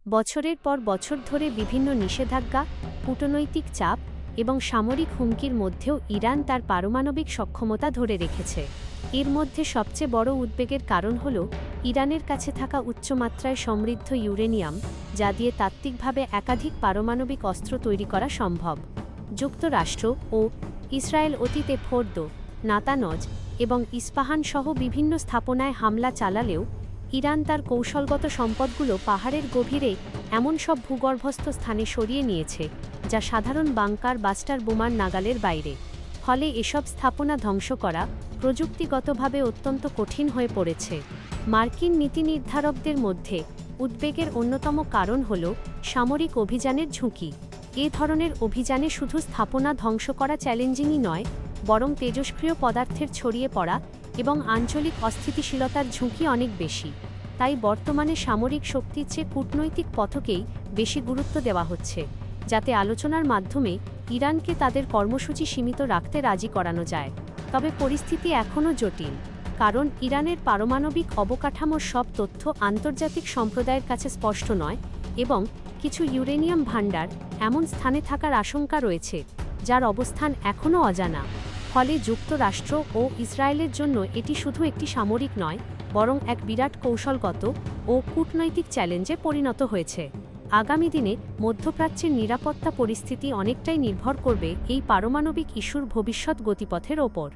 বছরের পর বছর ধরে বিভিন্ন নিষেধাজ্ঞা, কূটনৈতিক চাপ এবং সামরিক হুমকির মধ্যেও ইরান তার পারমাণবিক সক্ষমতা ধরে রেখেছে। এর মধ্যে সবচেয়ে বড় উদ্বেগের কারণ হল ইরানের কাছে থাকা উচ্চমাত্রায় সমৃদ্ধ ইউরেনিয়াম, যা দিয়ে তাত্ত্বিকভাবে একাধিক পারমাণবিক অস্ত্র তৈরি করা সম্ভব। যুক্তরাষ্ট্র ও ইসরায়েল অতীতে ফোর্দো, নাতানজ এবং ইস্পাহান সহ বিভিন্ন স্থাপনায় হামলা চালালেও ইরান তার কৌশলগত সম্পদগুলো পাহাড়ের গভীরে এমন সব ভূগর্ভস্থ স্থানে সরিয়ে নিয়েছে যা সাধারণ বাংকার বাস্টার বোমার নাগালের বাইরে। ফলে এসব স্থাপনা ধ্বংস করা প্রযুক্তিগতভাবে অত্যন্ত কঠিন হয়ে পড়েছে। মার্কিন নীতি নির্ধারকদের মধ্যে উদ্বেগের অন্যতম কারণ হল সামরিক অভিযানের ঝুঁকি। এ ধরনের অভিযানে শুধু স্থাপনা ধ্বংস করা চ্যালেঞ্জিংই নয়, বরং তেজস্ক্রিয় পদার্থের ছড়িয়ে পড়া এবং আঞ্চলিক অস্থিতিশীলতার ঝুঁকি অনেক বেশি। তাই বর্তমানে সামরিক শক্তির চেয়ে কূটনৈতিক পথকেই বেশি গুরুত্ব দেওয়া হচ্ছে, যাতে আলোচনার মাধ্যমে ইরানকে তাদের কর্মসূচি সীমিত রাখতে রাজি করানো যায়। তবে পরিস্থিতি এখনও জটিল, কারণ ইরানের পারমাণবিক অবকাঠামোর সব তথ্য আন্তর্জাতিক সম্প্রদায়ের কাছে স্পষ্ট নয় এবং কিছু ইউরেনিয়াম ভাণ্ডার এমন স্থানে থাকার আশঙ্কা রয়েছে যার অবস্থান এখনও অজানা। ফলে যুক্তরাষ্ট্র ও ইসরায়েলের জন্য এটি শুধু একটি সামরিক নয়, বরং এক বিরাট কৌশলগত ও কূটনৈতিক চ্যালেঞ্জে পরিণত হয়েছে। আগামী দিনে মধ্যপ্রাচ্যের নিরাপত্তা পরিস্থিতি অনেকটাই নির্ভর করবে এই পারমাণবিক ইস্যুর ভবিষ্যৎ গতিপথের ওপর।